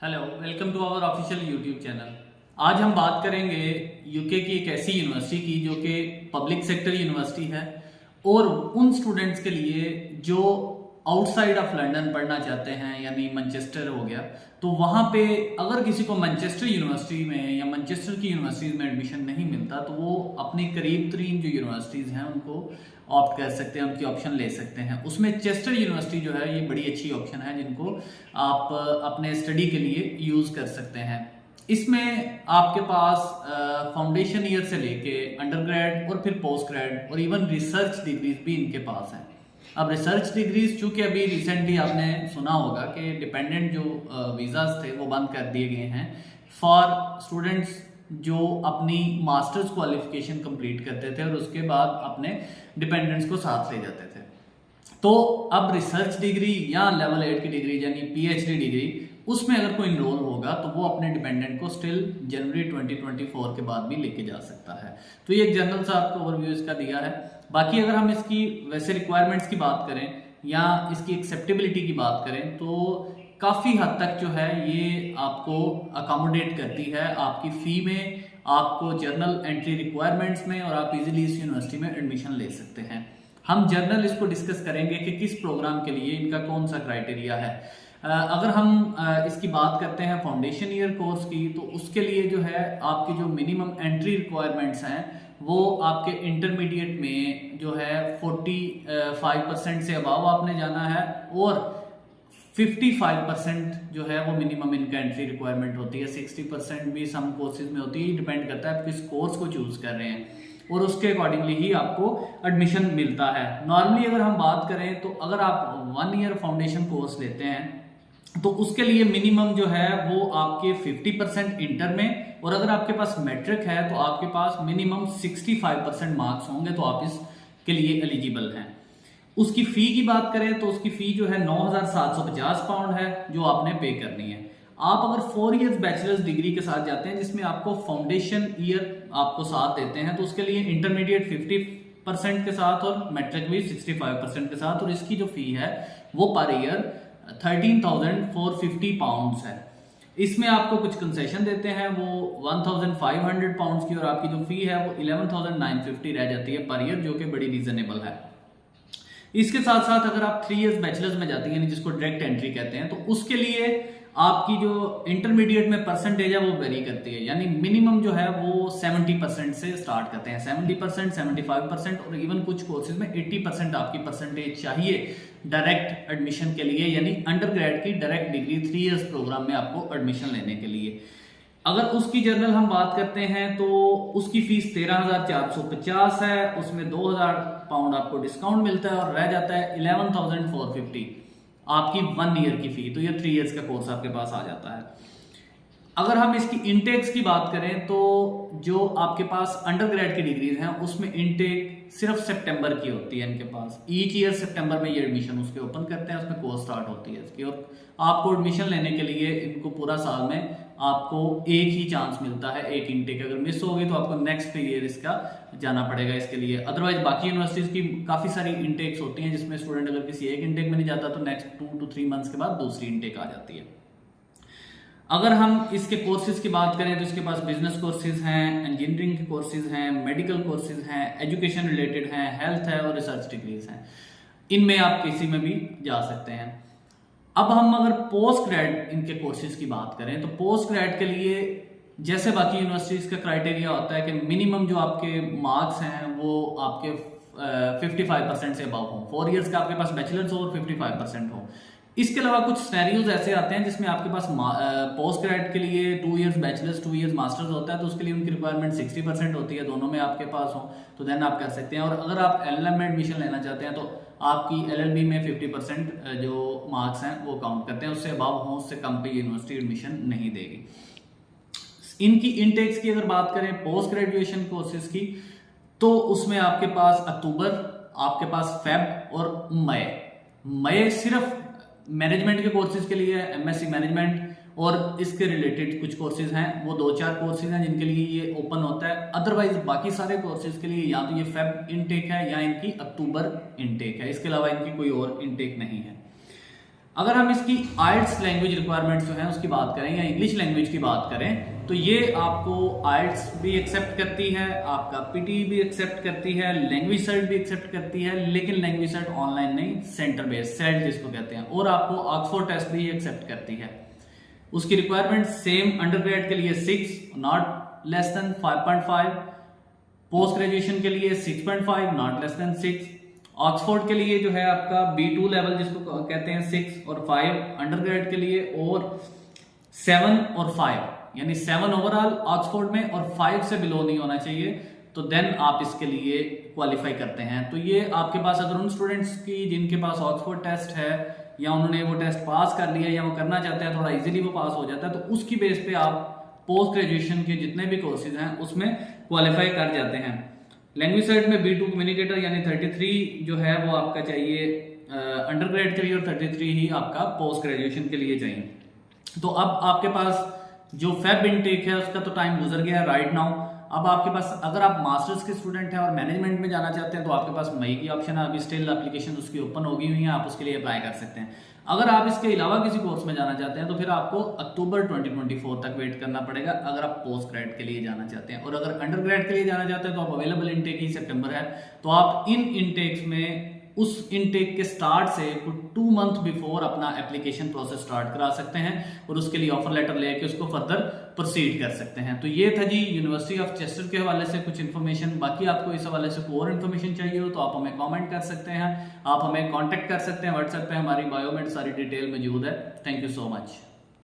Hello, welcome to our official YouTube channel. आज हम बात करेंगे यूके की एक ऐसी यूनिवर्सिटी की जो कि पब्लिक सेक्टर यूनिवर्सिटी है और उन स्टूडेंट्स के लिए जो आउटसाइड ऑफ लंदन पढ़ना चाहते हैं, यानी मैनचेस्टर हो गया। तो वहाँ पे अगर किसी को मैनचेस्टर यूनिवर्सिटी में या मैनचेस्टर की यूनिवर्सिटीज़ में एडमिशन नहीं मिलता तो वो अपनी करीब तरीन जो यूनिवर्सिटीज़ हैं उनको ऑप्ट कर सकते हैं, उनकी ऑप्शन ले सकते हैं। उसमें चेस्टर यूनिवर्सिटी जो है ये बड़ी अच्छी ऑप्शन है जिनको आप अपने स्टडी के लिए यूज़ कर सकते हैं। इसमें आपके पास फाउंडेशन ईयर से लेके अंडर ग्रेड और फिर पोस्ट ग्रेड और इवन रिसर्च डिग्रीज भी इनके पास हैं। अब रिसर्च डिग्रीज चूंकि अभी रिसेंटली आपने सुना होगा कि डिपेंडेंट जो वीज़ाज थे वो बंद कर दिए गए हैं फॉर स्टूडेंट्स जो अपनी मास्टर्स क्वालिफिकेशन कंप्लीट करते थे और उसके बाद अपने डिपेंडेंट्स को साथ ले जाते थे। तो अब रिसर्च डिग्री या लेवल 8 की डिग्री यानी पीएचडी डिग्री, उसमें अगर कोई इनरोल होगा तो वो अपने डिपेंडेंट को स्टिल जनवरी 2024 के बाद भी लेके जा सकता है। तो ये एक जनरल सा आपको ओवरव्यू इसका दिया है। बाकी अगर हम इसकी वैसे रिक्वायरमेंट्स की बात करें या इसकी एक्सेप्टेबिलिटी की बात करें तो काफ़ी हद तक जो है ये आपको अकोमोडेट करती है आपकी फ़ी में, आपको जर्नल एंट्री रिक्वायरमेंट्स में, और आप इजीली इस यूनिवर्सिटी में एडमिशन ले सकते हैं। हम जर्नल इसको डिस्कस करेंगे कि किस प्रोग्राम के लिए इनका कौन सा क्राइटेरिया है। अगर हम इसकी बात करते हैं फाउंडेशन ईयर कोर्स की तो उसके लिए जो है आपकी जो मिनिमम एंट्री रिक्वायरमेंट्स हैं वो आपके इंटरमीडिएट में जो है 45% से अबाव आपने जाना है और 55% जो है वो मिनिमम इनका एंट्री रिक्वायरमेंट होती है। 60% भी सम कोर्सेज में होती है, डिपेंड करता है आप किस कोर्स को चूज कर रहे हैं और उसके अकॉर्डिंगली ही आपको एडमिशन मिलता है। नॉर्मली अगर हम बात करें तो अगर आप 1 ईयर फाउंडेशन कोर्स लेते हैं तो उसके लिए मिनिमम जो है वो आपके 50% इंटर में, और अगर आपके पास मैट्रिक है तो आपके पास मिनिमम 65% मार्क्स होंगे तो आप इसके लिए एलिजिबल हैं। उसकी फी की बात करें तो उसकी फी जो है 9,750 पाउंड है जो आपने पे करनी है। आप अगर 4 इयर्स बैचलर्स डिग्री के साथ जाते हैं जिसमें आपको फाउंडेशन ईयर आपको साथ देते हैं तो उसके लिए इंटरमीडिएट 50% के साथ और मैट्रिक भी 65% के साथ, और इसकी जो फी है वो पर ईयर 13,450 पाउंड्स है। इसमें आपको कुछ कंसेशन देते हैं वो 1,500 पाउंड्स की, और आपकी जो फी है वो 11,950 रह जाती है पर ईयर, जो कि बड़ी रीजनेबल है। इसके साथ साथ अगर आप 3 इयर्स बैचलर्स में जाती हैं जिसको डायरेक्ट एंट्री कहते हैं तो उसके लिए आपकी जो इंटरमीडिएट में परसेंटेज है वो वेरी करती है, यानी मिनिमम जो है वो 70% से स्टार्ट करते हैं। 70%, 75% और इवन कुछ कोर्सेज में 80% आपकी परसेंटेज चाहिए डायरेक्ट एडमिशन के लिए, यानी अंडर ग्रेड की डायरेक्ट डिग्री 3 इयर्स प्रोग्राम में आपको एडमिशन लेने के लिए। अगर उसकी जर्नल हम बात करते हैं तो उसकी फीस 13,450 है, उसमें 2,000 पाउंड आपको डिस्काउंट मिलता है और रह जाता है 11,450 आपकी 1 ईयर की फी। तो ये 3 इयर्स का कोर्स आपके पास आ जाता है। अगर हम इसकी इनटेक्स की बात करें तो जो आपके पास अंडर ग्रेड की डिग्रीज हैं उसमें इनटेक सिर्फ सितंबर की होती है इनके पास। ईच ईयर सितंबर में ये एडमिशन उसके ओपन करते हैं, उसमें कोर्स स्टार्ट होती है इसकी, और आपको एडमिशन लेने के लिए इनको पूरा साल में आपको एक ही चांस मिलता है, एक इनटेक अगर मिस होगी तो आपको नेक्स्ट ईयर इसका जाना पड़ेगा इसके लिए। अदरवाइज बाकी यूनिवर्सिटीज की काफी सारी इनटेक्स होती हैं जिसमें स्टूडेंट अगर किसी एक इनटेक में नहीं जाता तो नेक्स्ट 2 to 3 मंथ्स के बाद दूसरी इनटेक आ जाती है। अगर हम इसके कोर्सेज की बात करें तो इसके पास बिजनेस कोर्सेज हैं, इंजीनियरिंग के कोर्सेज हैं, मेडिकल कोर्सेज हैं, एजुकेशन रिलेटेड हैं, हेल्थ है और रिसर्च डिग्रीज हैं। इनमें आप किसी में भी जा सकते हैं। अब हम अगर पोस्ट ग्रेड इनके कोर्सेज की बात करें तो पोस्ट ग्रेड के लिए जैसे बाकी यूनिवर्सिटीज का क्राइटेरिया होता है कि मिनिमम जो आपके मार्क्स हैं वो आपके 55% से अबव हो, 4 इयर्स का आपके पास बैचलर्स हो और 55% हो। इसके अलावा कुछ सिनेरियोज ऐसे आते हैं जिसमें आपके पास पोस्ट ग्रेड के लिए 2 इयर्स बैचलर्स 2 इयर्स मास्टर्स होता है तो उसके लिए उनकी रिक्वायरमेंट 60% होती है, दोनों में आपके पास हो तो देन आप कर सकते हैं। और अगर आप एलएलएम में एडमिशन लेना चाहते हैं तो आपकी एलएलबी में 50% जो मार्क्स हैं वो काउंट करते हैं, उससे अबव हो उससे कम पे यूनिवर्सिटी एडमिशन नहीं देगी। इनकी इनटेक्स की अगर बात करें पोस्ट ग्रेजुएशन कोर्सेज की तो उसमें आपके पास अक्टूबर, आपके पास फेब और मई सिर्फ मैनेजमेंट के कोर्सेज के लिए, एमएससी मैनेजमेंट और इसके रिलेटेड कुछ कोर्सेज हैं, वो 2-4 कोर्सेज हैं जिनके लिए ये ओपन होता है। अदरवाइज बाकी सारे कोर्सेज के लिए या तो ये फेब इनटेक है या इनकी अक्टूबर इनटेक है, इसके अलावा इनकी कोई और इनटेक नहीं है। अगर हम इसकी आइल्ट्स लैंग्वेज रिक्वायरमेंट्स जो हैं उसकी बात करें या इंग्लिश लैंग्वेज की बात करें तो ये आपको आइल्ट्स भी एक्सेप्ट करती है, आपका पीटी भी एक्सेप्ट करती है, लैंग्वेज सर्ट भी एक्सेप्ट करती है, लेकिन लैंग्वेज सर्ट ऑनलाइन नहीं, सेंटर बेस्ड सेट जिसको कहते हैं, और आपको ऑक्सफोर्ड टेस्ट भी एक्सेप्ट करती है। उसकी रिक्वायरमेंट सेम अंडरग्रेड के लिए 6 not less than 5.5, post graduation के लिए 6.5 नॉट लेस देन 6, ऑक्सफोर्ड के लिए जो है आपका B2 लेवल जिसको कहते हैं 6 और 5 अंडरग्रेड के लिए, और 7 और 5 यानी 7 ओवरऑल ऑक्सफोर्ड में और 5 से बिलो नहीं होना चाहिए, तो देन आप इसके लिए क्वालिफाई करते हैं। तो ये आपके पास अगर उन स्टूडेंट्स की जिनके पास ऑक्सफोर्ड टेस्ट है या उन्होंने वो टेस्ट पास कर लिया या वो करना चाहते हैं, थोड़ा इजीली वो पास हो जाता है, तो उसकी बेस पे आप पोस्ट ग्रेजुएशन के जितने भी कोर्सेज हैं उसमें क्वालिफाई कर जाते हैं। लैंग्वेज साइड में B2 कम्युनिकेटर यानी 33 जो है वो आपका चाहिए अंडरग्रेड के लिए और 33 ही आपका पोस्ट ग्रेजुएशन के लिए चाहिए। तो अब आपके पास जो फेब इनटेक है उसका तो टाइम गुजर गया है राइट नाउ। अब आपके पास अगर आप मास्टर्स के स्टूडेंट हैं और मैनेजमेंट में जाना चाहते हैं तो आपके पास मई की ऑप्शन है, अभी स्टिल एप्लीकेशन उसकी ओपन होगी हुई है, आप उसके लिए अप्लाई कर सकते हैं। अगर आप इसके अलावा किसी कोर्स में जाना चाहते हैं तो फिर आपको अक्टूबर 2024 तक वेट करना पड़ेगा अगर आप पोस्ट ग्रेड के लिए जाना चाहते हैं, और अगर अंडर ग्रेड के लिए जाना चाहते हैं तो आप अवेलेबल इनटेक ही सितंबर है, तो आप इन इनटेक्स में उस इनटेक के स्टार्ट से 2 मंथ बिफोर अपना एप्लीकेशन प्रोसेस स्टार्ट करा सकते हैं और उसके लिए ऑफर लेटर लेके उसको फर्दर प्रोसीड कर सकते हैं। तो ये था जी यूनिवर्सिटी ऑफ चेस्टर के हवाले से कुछ इन्फॉर्मेशन। बाकी आपको इस हवाले से कोई और इन्फॉर्मेशन चाहिए हो तो आप हमें कमेंट कर सकते हैं, आप हमें कांटेक्ट कर सकते हैं व्हाट्सएप पे, हमारी बायो में सारी डिटेल मौजूद है। Thank you so much.